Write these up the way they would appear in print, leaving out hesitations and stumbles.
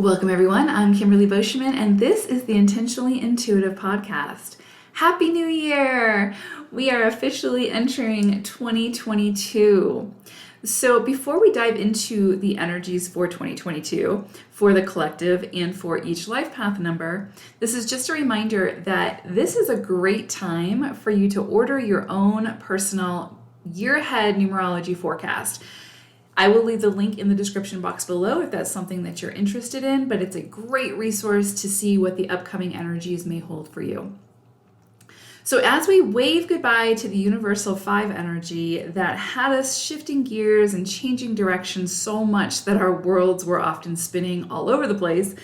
Welcome, everyone. I'm Kimberly Boschman, and this is the Intentionally Intuitive Podcast. Happy New Year! We are officially entering 2022. So before we dive into the energies for 2022, for the collective and for each life path number, this is just a reminder that this is a great time for you to order your own personal year ahead numerology forecast. I will leave the link in the description box below if that's something that you're interested in, but it's a great resource to see what the upcoming energies may hold for you. So as we wave goodbye to the universal 5 energy that had us shifting gears and changing directions so much that our worlds were often spinning all over the place,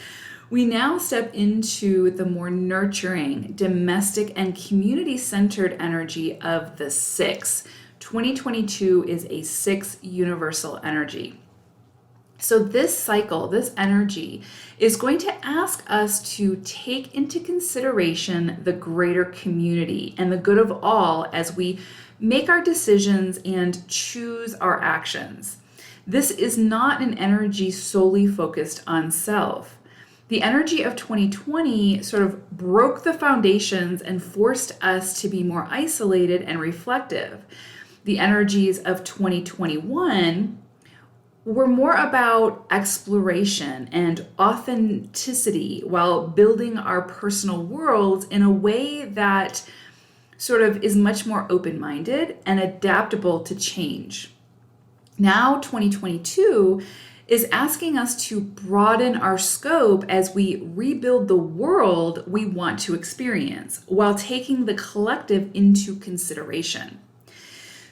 we now step into the more nurturing, domestic, and community-centered energy of the 6. 2022 is a 6 universal energy. So this cycle, this energy, is going to ask us to take into consideration the greater community and the good of all as we make our decisions and choose our actions. This is not an energy solely focused on self. The energy of 2020 sort of broke the foundations and forced us to be more isolated and reflective. The energies of 2021 were more about exploration and authenticity while building our personal worlds in a way that sort of is much more open-minded and adaptable to change. Now, 2022 is asking us to broaden our scope as we rebuild the world we want to experience while taking the collective into consideration.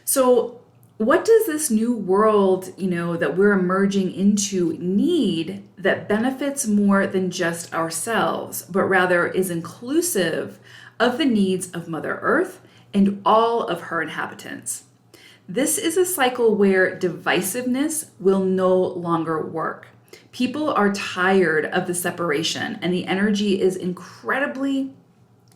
So what does this new world, that we're emerging into need that benefits more than just ourselves, but rather is inclusive of the needs of Mother Earth and all of her inhabitants? This is a cycle where divisiveness will no longer work. People are tired of the separation, and the energy is incredibly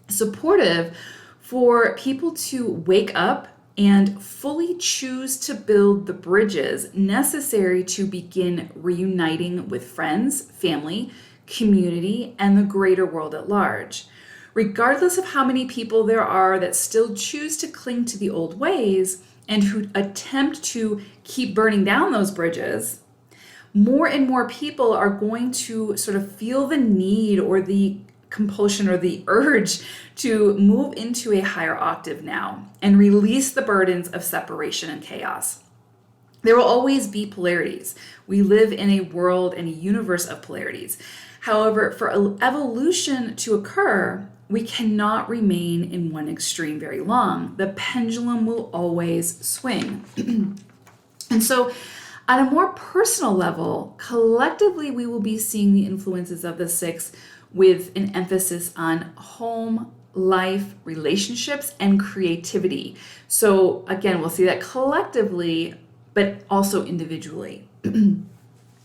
supportive for people to wake up and fully choose to build the bridges necessary to begin reuniting with friends, family, community, and the greater world at large. Regardless of how many people there are that still choose to cling to the old ways and who attempt to keep burning down those bridges, more and more people are going to sort of feel the need or the compulsion or the urge to move into a higher octave now and release the burdens of separation and chaos. There will always be polarities. We live in a world and a universe of polarities. However, for evolution to occur, we cannot remain in one extreme very long. The pendulum will always swing. And so on a more personal level, collectively, we will be seeing the influences of the 6 with an emphasis on home, life, relationships, and creativity. So again, we'll see that collectively, but also individually.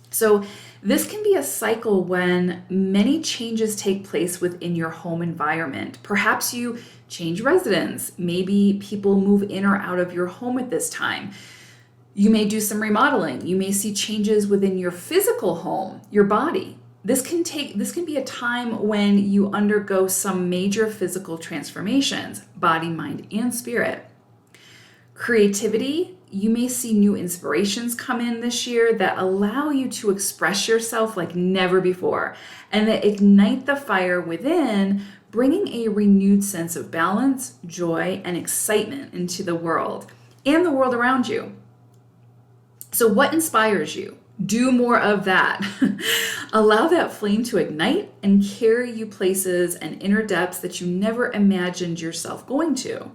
So this can be a cycle when many changes take place within your home environment. Perhaps you change residence. Maybe people move in or out of your home at this time. You may do some remodeling. You may see changes within your physical home, your body. This can be a time when you undergo some major physical transformations, body, mind, and spirit. Creativity, you may see new inspirations come in this year that allow you to express yourself like never before and that ignite the fire within, bringing a renewed sense of balance, joy, and excitement into the world and the world around you. So what inspires you? Do more of that. Allow that flame to ignite and carry you places and inner depths that you never imagined yourself going to.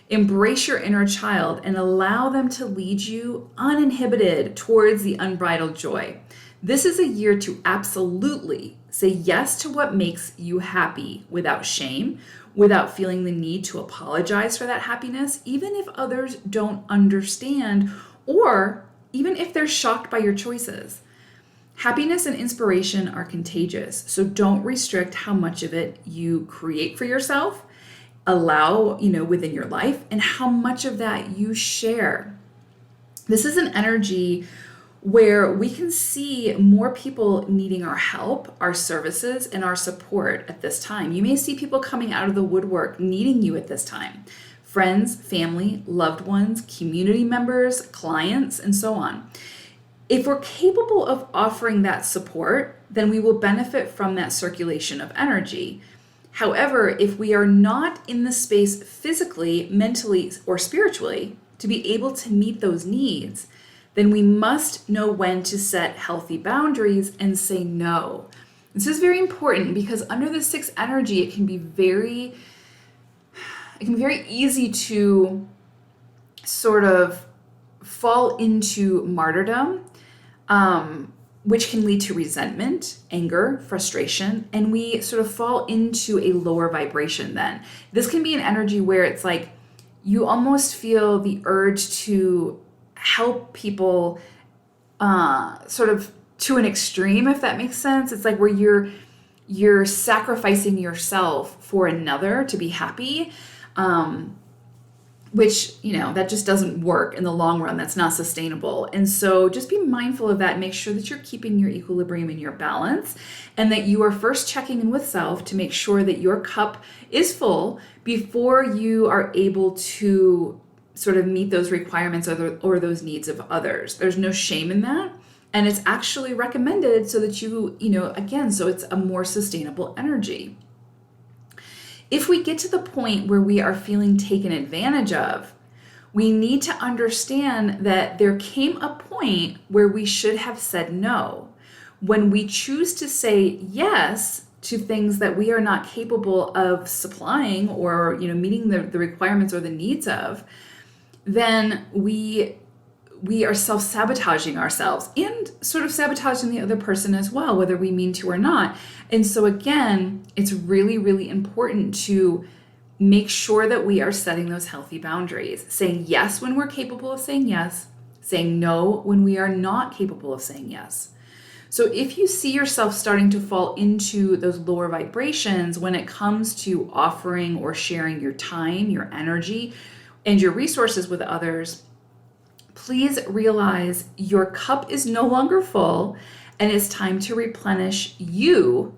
Embrace your inner child and allow them to lead you uninhibited towards the unbridled joy. This is a year to absolutely say yes to what makes you happy without shame, without feeling the need to apologize for that happiness, even if others don't understand or even if they're shocked by your choices. Happiness and inspiration are contagious, so don't restrict how much of it you create for yourself, allow, within your life, and how much of that you share. This is an energy where we can see more people needing our help, our services, and our support at this time. You may see people coming out of the woodwork needing you at this time. Friends, family, loved ones, community members, clients, and so on. If we're capable of offering that support, then we will benefit from that circulation of energy. However, if we are not in the space physically, mentally, or spiritually to be able to meet those needs, then we must know when to set healthy boundaries and say no. This is very important because under the 6th energy, it can be very easy to sort of fall into martyrdom, which can lead to resentment, anger, frustration, and we sort of fall into a lower vibration then. This can be an energy where it's like you almost feel the urge to help people sort of to an extreme, if that makes sense. It's like where you're sacrificing yourself for another to be happy, which, you know, that just doesn't work in the long run. That's not sustainable. And so just be mindful of that. Make sure that you're keeping your equilibrium and your balance, and that you are first checking in with self to make sure that your cup is full before you are able to sort of meet those requirements or those needs of others. There's no shame in that. And it's actually recommended so that so it's a more sustainable energy. If we get to the point where we are feeling taken advantage of, we need to understand that there came a point where we should have said no. When we choose to say yes to things that we are not capable of supplying or meeting the requirements or the needs of, then we are self-sabotaging ourselves and sort of sabotaging the other person as well, whether we mean to or not. And so again, it's really, really important to make sure that we are setting those healthy boundaries, saying yes when we're capable of saying yes, saying no when we are not capable of saying yes. So if you see yourself starting to fall into those lower vibrations when it comes to offering or sharing your time, your energy, and your resources with others, please realize your cup is no longer full and it's time to replenish you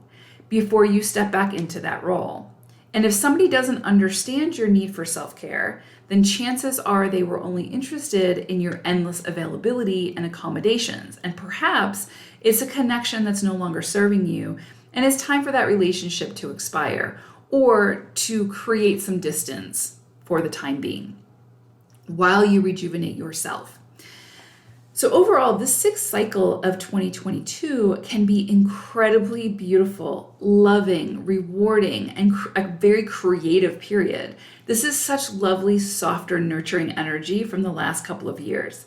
before you step back into that role. And if somebody doesn't understand your need for self-care, then chances are they were only interested in your endless availability and accommodations. And perhaps it's a connection that's no longer serving you, and it's time for that relationship to expire or to create some distance for the time being while you rejuvenate yourself. So overall, this 6th cycle of 2022 can be incredibly beautiful, loving, rewarding, and a very creative period. This is such lovely, softer, nurturing energy from the last couple of years.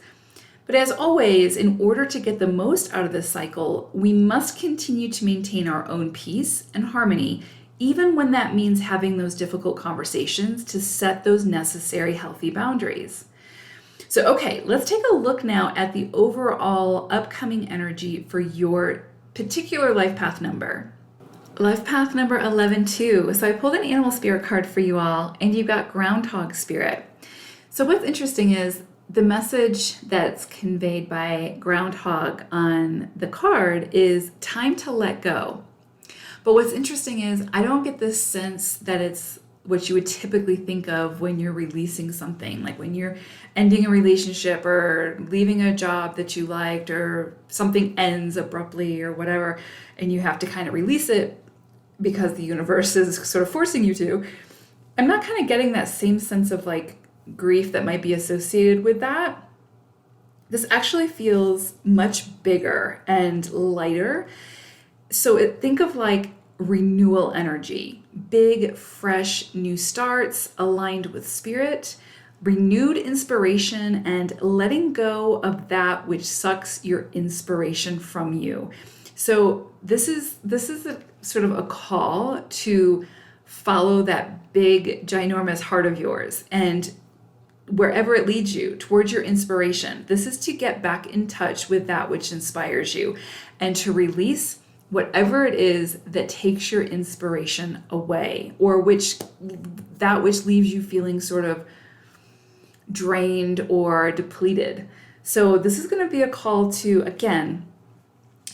But as always, in order to get the most out of this cycle, we must continue to maintain our own peace and harmony, even when that means having those difficult conversations to set those necessary healthy boundaries. So, okay, let's take a look now at the overall upcoming energy for your particular life path number. Life path number 11-2. So I pulled an animal spirit card for you all, and you've got Groundhog spirit. So what's interesting is the message that's conveyed by Groundhog on the card is time to let go. But what's interesting is I don't get this sense that it's what you would typically think of when you're releasing something, like when you're ending a relationship or leaving a job that you liked, or something ends abruptly or whatever, and you have to kind of release it because the universe is sort of forcing you to. I'm not kind of getting that same sense of like grief that might be associated with that. This actually feels much bigger and lighter. So think of like renewal energy, big, fresh, new starts aligned with spirit, renewed inspiration, and letting go of that which sucks your inspiration from you. So this is a sort of a call to follow that big, ginormous heart of yours, and wherever it leads you towards your inspiration. This is to get back in touch with that which inspires you and to release whatever it is that takes your inspiration away, or which leaves you feeling sort of drained or depleted. So this is going to be a call to, again,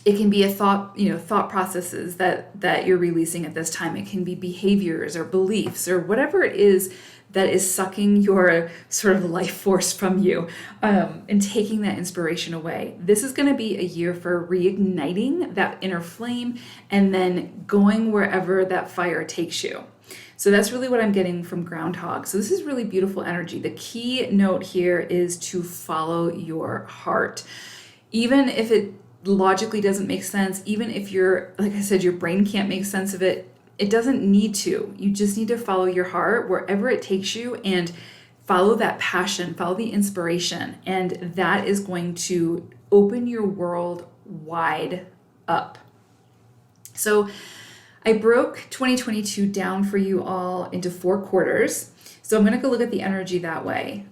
it can be a thought processes that you're releasing at this time. It can be behaviors or beliefs or whatever it is that is sucking your sort of life force from you, and taking that inspiration away. This is going to be a year for reigniting that inner flame and then going wherever that fire takes you. So that's really what I'm getting from Groundhog. So this is really beautiful energy. The key note here is to follow your heart. Even if it logically doesn't make sense, even if like I said, your brain can't make sense of it, it doesn't need to. You just need to follow your heart wherever it takes you and follow that passion, follow the inspiration. And that is going to open your world wide up. So I broke 2022 down for you all into 4 quarters. So I'm going to go look at the energy that way.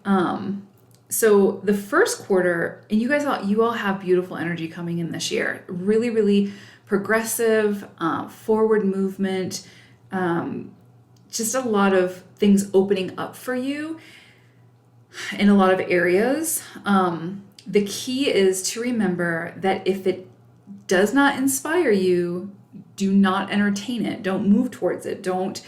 So the first quarter, and you all have beautiful energy coming in this year. Really, really progressive, forward movement, just a lot of things opening up for you in a lot of areas. The key is to remember that if it does not inspire you, do not entertain it. Don't move towards it. Don't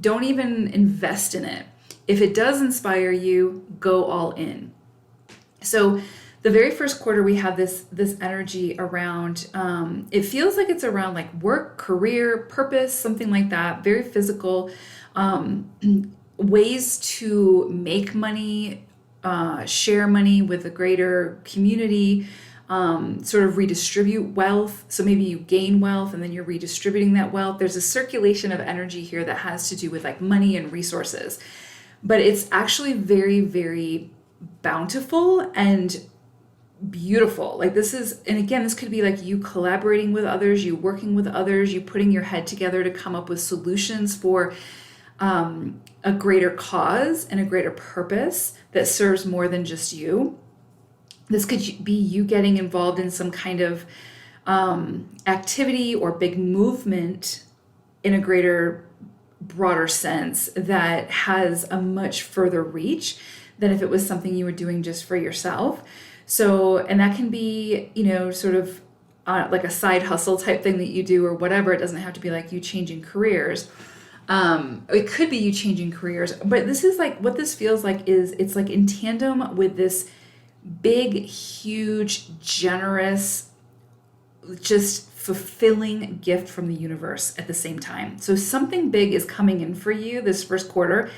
even invest in it. If it does inspire you, go all in. So the very first quarter, we have this energy around, it feels like it's around like work, career, purpose, something like that, very physical, ways to make money, share money with a greater community, sort of redistribute wealth. So maybe you gain wealth and then you're redistributing that wealth. There's a circulation of energy here that has to do with like money and resources, but it's actually very, very bountiful and beautiful. Like this is, and again, this could be like you collaborating with others, you working with others, you putting your head together to come up with solutions for a greater cause and a greater purpose that serves more than just you. This could be you getting involved in some kind of activity or big movement in a greater, broader sense that has a much further reach than if it was something you were doing just for yourself. So, and that can be, sort of like a side hustle type thing that you do or whatever. It doesn't have to be like you changing careers. It could be you changing careers, but this is like, what this feels like is it's like in tandem with this big, huge, generous, just fulfilling gift from the universe at the same time. So something big is coming in for you this first quarter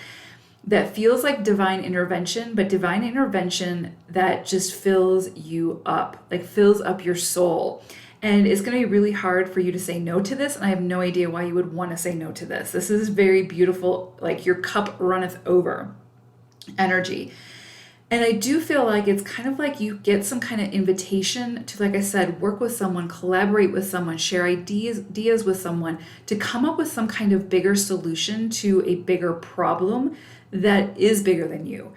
that feels like divine intervention, but divine intervention that just fills you up, like fills up your soul. And it's going to be really hard for you to say no to this. And I have no idea why you would want to say no to this. This is very beautiful, like your cup runneth over energy. And I do feel like it's kind of like you get some kind of invitation to, like I said, work with someone, collaborate with someone, share ideas with someone to come up with some kind of bigger solution to a bigger problem that is bigger than you.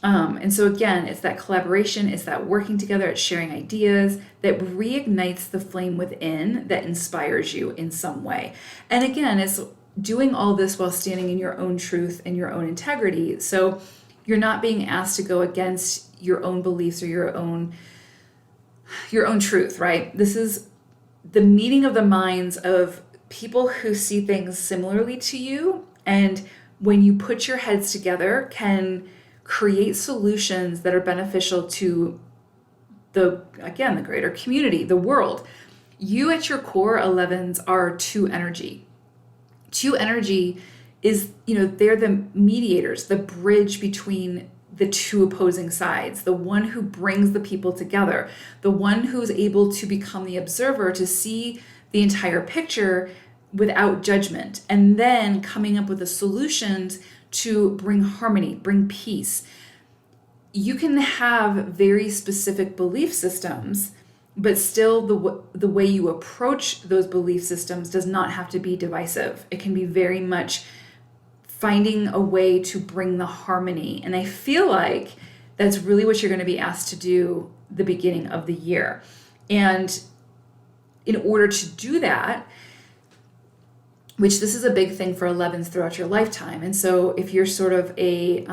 And so again, it's that collaboration, it's that working together, it's sharing ideas that reignites the flame within that inspires you in some way. And again, it's doing all this while standing in your own truth and your own integrity. So you're not being asked to go against your own beliefs or your own truth, right? This is the meeting of the minds of people who see things similarly to you, and when you put your heads together, can create solutions that are beneficial to the greater community, the world. You at your core, 11s, are 2 energy. 2 energy is, they're the mediators, the bridge between the 2 opposing sides, the one who brings the people together, the one who's able to become the observer, to see the entire picture without judgment, and then coming up with the solutions to bring harmony, bring peace. You can have very specific belief systems, but still the way you approach those belief systems does not have to be divisive. It can be very much finding a way to bring the harmony. And I feel like that's really what you're going to be asked to do the beginning of the year. And in order to do that, which this is a big thing for 11s throughout your lifetime. And so if you're sort of a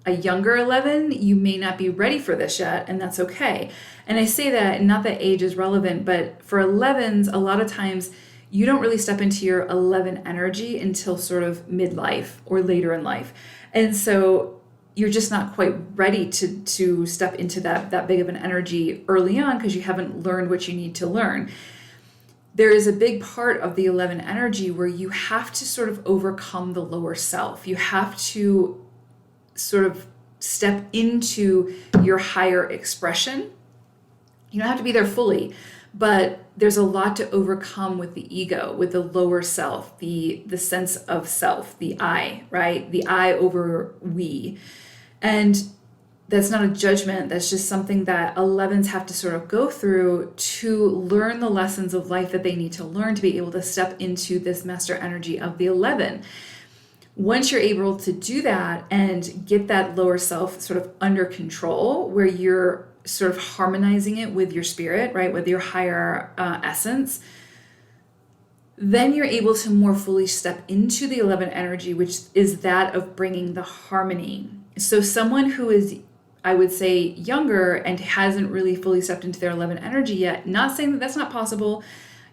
a younger 11, you may not be ready for this yet, and that's okay. And I say that, not that age is relevant, but for 11s, a lot of times you don't really step into your 11 energy until sort of midlife or later in life. And so you're just not quite ready to step into that big of an energy early on because you haven't learned what you need to learn. There is a big part of the 11 energy where you have to sort of overcome the lower self. You have to sort of step into your higher expression. You don't have to be there fully, but there's a lot to overcome with the ego, with the lower self, the sense of self, the I, right? The I over we. And that's not a judgment. That's just something that 11s have to sort of go through to learn the lessons of life that they need to learn to be able to step into this master energy of the 11. Once you're able to do that and get that lower self sort of under control, where you're sort of harmonizing it with your spirit, right, with your higher essence, then you're able to more fully step into the 11 energy, which is that of bringing the harmony. So someone who is, I would say, younger and hasn't really fully stepped into their 11 energy yet, not saying that that's not possible.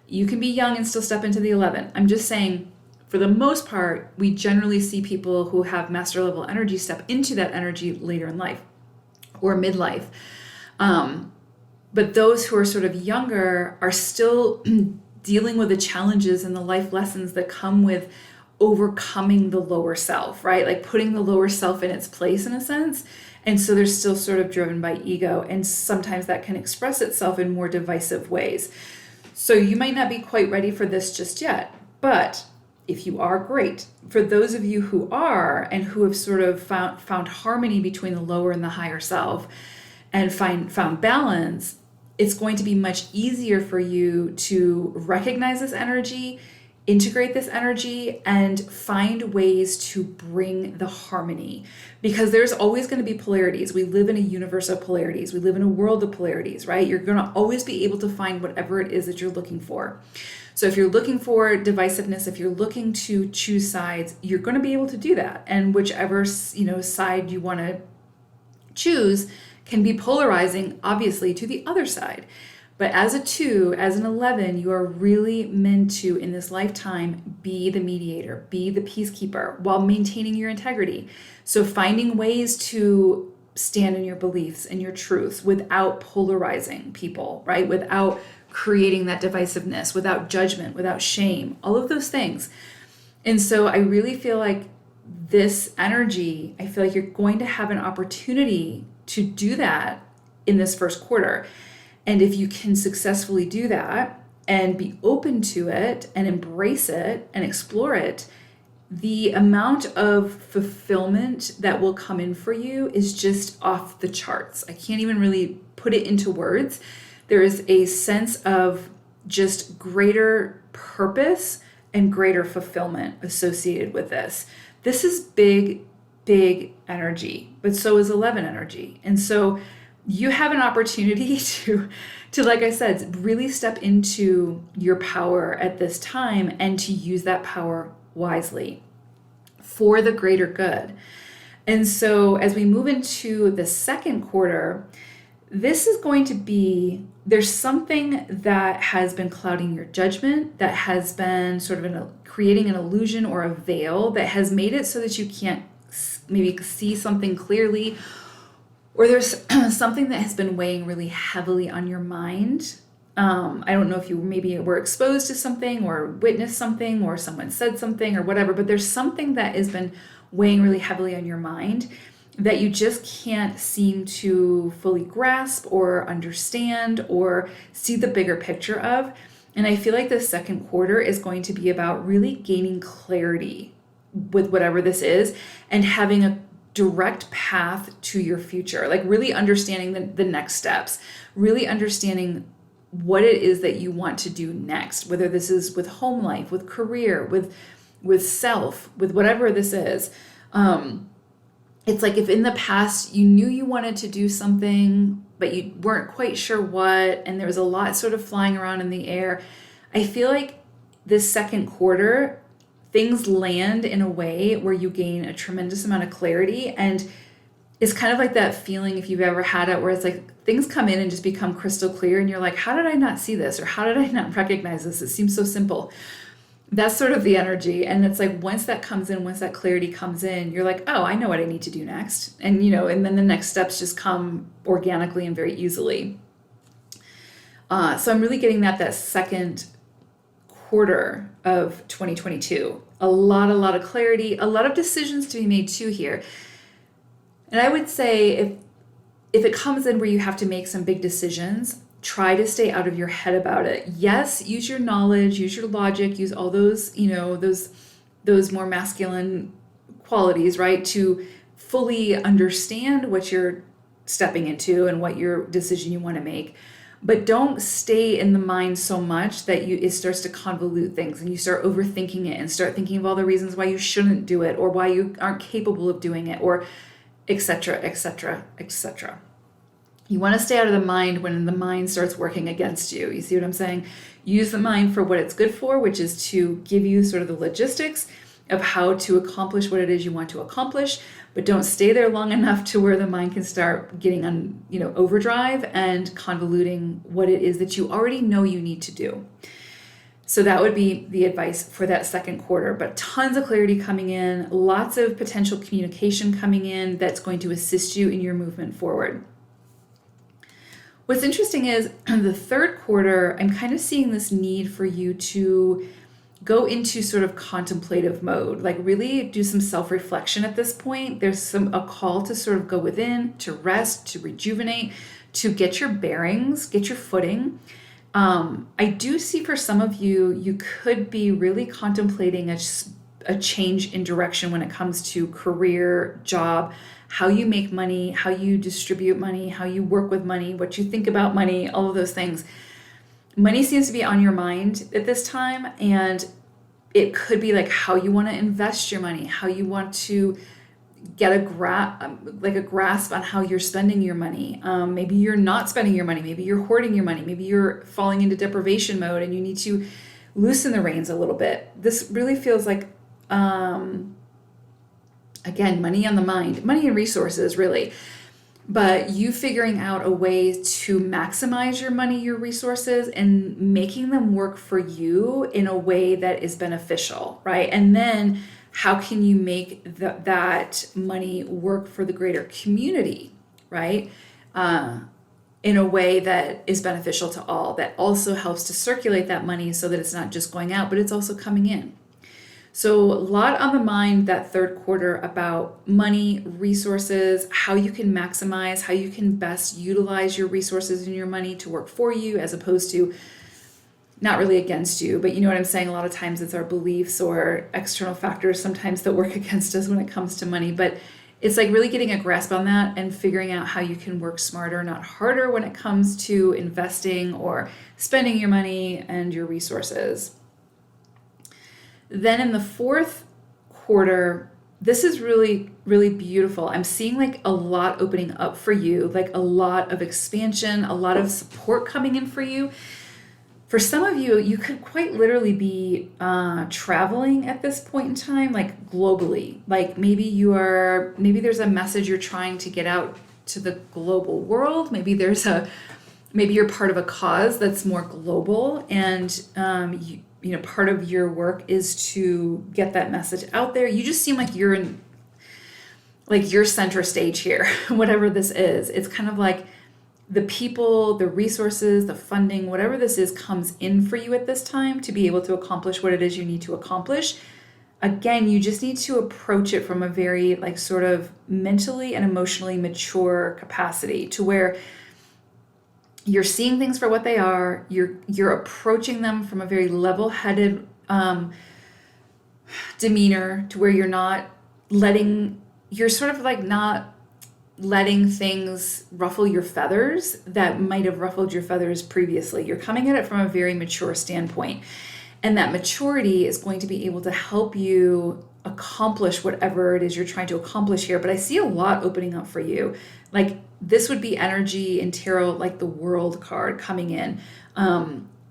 You can be young and still step into the 11. I'm just saying, for the most part, we generally see people who have master level energy step into that energy later in life or midlife. But those who are sort of younger are still dealing with the challenges and the life lessons that come with overcoming the lower self, right? Like putting the lower self in its place in a sense. And so they're still sort of driven by ego. And sometimes that can express itself in more divisive ways. So you might not be quite ready for this just yet. But if you are, great. For those of you who are and who have sort of found harmony between the lower and the higher self and found balance, it's going to be much easier for you to recognize this energy, integrate this energy, and find ways to bring the harmony. Because there's always going to be polarities. We live in a universe of polarities. We live in a world of polarities, right? You're going to always be able to find whatever it is that you're looking for. So if you're looking for divisiveness, if you're looking to choose sides, you're going to be able to do that. And whichever, side you want to choose can be polarizing, obviously, to the other side. But as a 2, as an 11, you are really meant to, in this lifetime, be the mediator, be the peacekeeper while maintaining your integrity. So finding ways to stand in your beliefs and your truths without polarizing people, right? Without creating that divisiveness, without judgment, without shame, all of those things. And so I really feel like this energy, I feel like you're going to have an opportunity to do that in this first quarter. And if you can successfully do that and be open to it and embrace it and explore it, the amount of fulfillment that will come in for you is just off the charts. I can't even really put it into words. There is a sense of just greater purpose and greater fulfillment associated with this. This is big, big energy, but so is 11 energy. And so you have an opportunity to, like I said, really step into your power at this time and to use that power wisely for the greater good. And so as we move into the second quarter, this is going to be, there's something that has been clouding your judgment, that has been sort of creating an illusion or a veil that has made it so that you can't maybe see something clearly, or there's something that has been weighing really heavily on your mind. I don't know if you maybe were exposed to something or witnessed something or someone said something or whatever, but there's something that has been weighing really heavily on your mind that you just can't seem to fully grasp or understand or see the bigger picture of. And I feel like the second quarter is going to be about really gaining clarity with whatever this is and having a direct path to your future, like really understanding the next steps, really understanding what it is that you want to do next, whether this is with home life, with career, with self, with whatever this is. It's like if in the past you knew you wanted to do something, but you weren't quite sure what, and there was a lot sort of flying around in the air. I feel like this second quarter, things land in a way where you gain a tremendous amount of clarity, and it's kind of like that feeling, if you've ever had it, where it's like things come in and just become crystal clear and you're like, how did I not see this? Or how did I not recognize this? It seems so simple. That's sort of the energy. And it's like, once that comes in, once that clarity comes in, you're like, oh, I know what I need to do next. And, and then the next steps just come organically and very easily. So I'm really getting that second quarter of 2022, a lot of clarity, a lot of decisions to be made too here. And I would say if it comes in where you have to make some big decisions, try to stay out of your head about it. Yes, use your knowledge, use your logic, use all those, those more masculine qualities, right? To fully understand what you're stepping into and what your decision you want to make. But don't stay in the mind so much that it starts to convolute things and you start overthinking it and start thinking of all the reasons why you shouldn't do it or why you aren't capable of doing it, or etc., etc., etc. You want to stay out of the mind when the mind starts working against you. You see what I'm saying? Use the mind for what it's good for, which is to give you sort of the logistics of how to accomplish what it is you want to accomplish, but don't stay there long enough to where the mind can start getting on, overdrive and convoluting what it is that you already know you need to do. So that would be the advice for that second quarter, but tons of clarity coming in, lots of potential communication coming in that's going to assist you in your movement forward. What's interesting is the third quarter, I'm kind of seeing this need for you to go into sort of contemplative mode, like really do some self-reflection at this point. There's a call to sort of go within, to rest, to rejuvenate, to get your bearings, get your footing. I do see for some of you, you could be really contemplating a change in direction when it comes to career, job, how you make money, how you distribute money, how you work with money, what you think about money, all of those things. Money seems to be on your mind at this time, and it could be like how you want to invest your money, how you want to get a grasp on how you're spending your money. Maybe you're not spending your money. Maybe you're hoarding your money. Maybe you're falling into deprivation mode and you need to loosen the reins a little bit. This really feels like, again, money on the mind, money and resources, really. But you figuring out a way to maximize your money, your resources, and making them work for you in a way that is beneficial, right? And then how can you make that money work for the greater community, right? In a way that is beneficial to all, that also helps to circulate that money so that it's not just going out, but it's also coming in. So a lot on the mind that third quarter about money, resources, how you can maximize, how you can best utilize your resources and your money to work for you as opposed to not really against you. But you know what I'm saying? A lot of times it's our beliefs or external factors sometimes that work against us when it comes to money. But it's like really getting a grasp on that and figuring out how you can work smarter, not harder when it comes to investing or spending your money and your resources. Then in the fourth quarter, this is really, really beautiful. I'm seeing like a lot opening up for you, like a lot of expansion, a lot of support coming in for you. For some of you, you could quite literally be traveling at this point in time, like globally. Like maybe there's a message you're trying to get out to the global world. Maybe you're part of a cause that's more global, and part of your work is to get that message out there. You just seem like you're in, like you're center stage here, whatever this is. It's kind of like the people, the resources, the funding, whatever this is, comes in for you at this time to be able to accomplish what it is you need to accomplish. Again, you just need to approach it from a very like sort of mentally and emotionally mature capacity to where you're seeing things for what they are. You're approaching them from a very level-headed demeanor to where you're not letting things ruffle your feathers that might have ruffled your feathers previously. You're coming at it from a very mature standpoint. And that maturity is going to be able to help you accomplish whatever it is you're trying to accomplish here. But I see a lot opening up for you. Like this would be energy in tarot, like the World card coming in,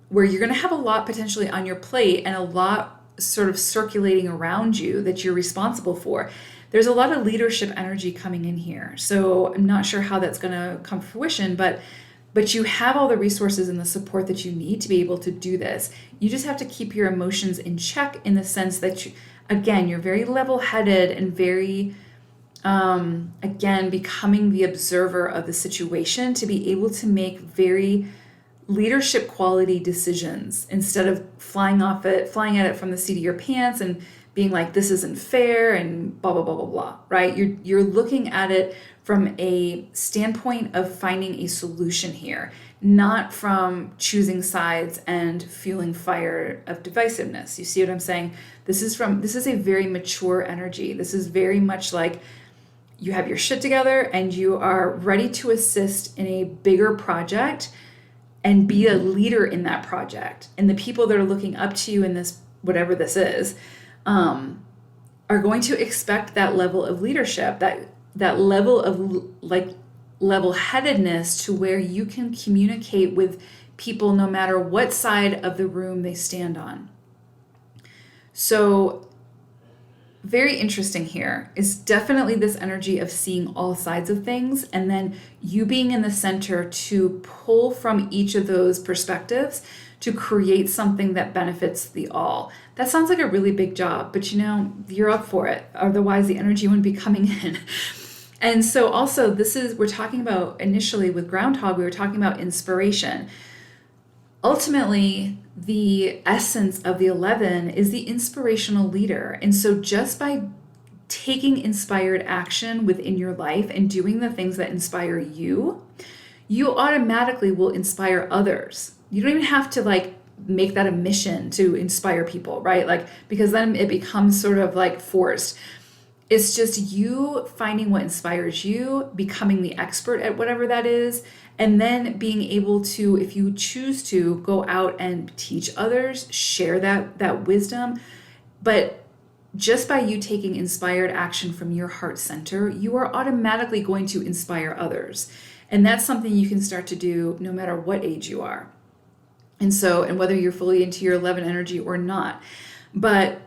where you're going to have a lot potentially on your plate and a lot sort of circulating around you that you're responsible for. There's a lot of leadership energy coming in here. So I'm not sure how that's going to come to fruition, but you have all the resources and the support that you need to be able to do this. You just have to keep your emotions in check, in the sense that you're very level-headed and very, again, becoming the observer of the situation to be able to make very leadership quality decisions instead of flying at it from the seat of your pants and being like, this isn't fair and blah, blah, blah, blah, blah, right? You're looking at it from a standpoint of finding a solution here, not from choosing sides and fueling fire of divisiveness. You see what I'm saying? This is a very mature energy. This is very much like you have your shit together and you are ready to assist in a bigger project and be a leader in that project. And the people that are looking up to you in this, whatever this is, are going to expect that level of leadership, that level of like level-headedness, to where you can communicate with people no matter what side of the room they stand on. So very interesting here is definitely this energy of seeing all sides of things, and then you being in the center to pull from each of those perspectives to create something that benefits the all. That sounds like a really big job, but you're up for it. Otherwise, the energy wouldn't be coming in. And so also we're talking about, initially with Groundhog, we were talking about inspiration. Ultimately, the essence of the 11 is the inspirational leader. And so just by taking inspired action within your life and doing the things that inspire you, you automatically will inspire others. You don't even have to make that a mission to inspire people, right? Because then it becomes sort of like forced. It's just you finding what inspires you, becoming the expert at whatever that is, and then being able to, if you choose to, go out and teach others, share that wisdom. But just by you taking inspired action from your heart center, you are automatically going to inspire others. And that's something you can start to do no matter what age you are. And whether you're fully into your 11 energy or not. But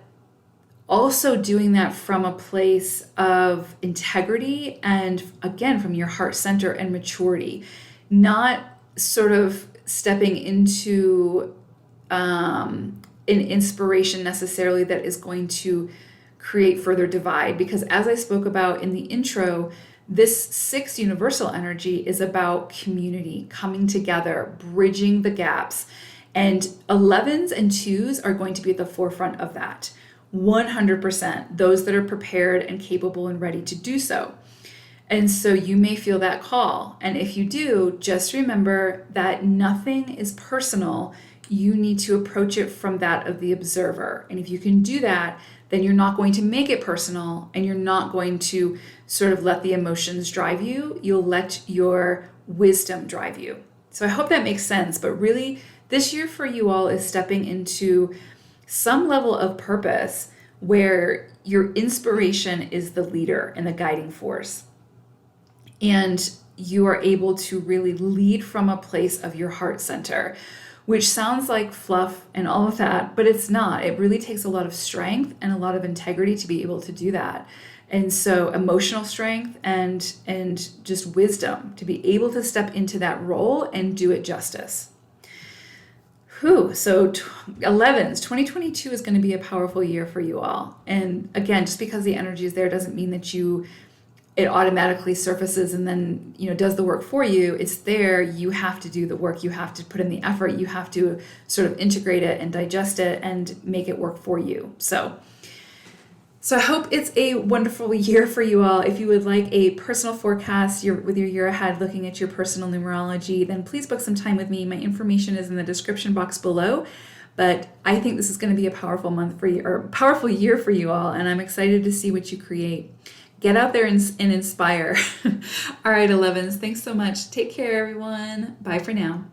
also doing that from a place of integrity and, again, from your heart center and maturity, not sort of stepping into an inspiration necessarily that is going to create further divide. Because as I spoke about in the intro, this 6th universal energy is about community, coming together, bridging the gaps. And 11s and 2s are going to be at the forefront of that. 100%, those that are prepared and capable and ready to do so. And so you may feel that call. And if you do, just remember that nothing is personal. You need to approach it from that of the observer. And if you can do that, then you're not going to make it personal, and you're not going to sort of let the emotions drive you. You'll let your wisdom drive you. So I hope that makes sense. But really, this year for you all is stepping into some level of purpose where your inspiration is the leader and the guiding force. And you are able to really lead from a place of your heart center, which sounds like fluff and all of that, but it's not. It really takes a lot of strength and a lot of integrity to be able to do that. And so emotional strength and just wisdom to be able to step into that role and do it justice. So 11s, 2022 is going to be a powerful year for you all. And again, just because the energy is there doesn't mean that it automatically surfaces and then, does the work for you. It's there. You have to do the work. You have to put in the effort. You have to sort of integrate it and digest it and make it work for you. So I hope it's a wonderful year for you all. If you would like a personal forecast with your year ahead, looking at your personal numerology, then please book some time with me. My information is in the description box below. But I think this is going to be a powerful month for you, or powerful year for you all, and I'm excited to see what you create. Get out there and inspire. All right, 11s, thanks so much. Take care, everyone. Bye for now.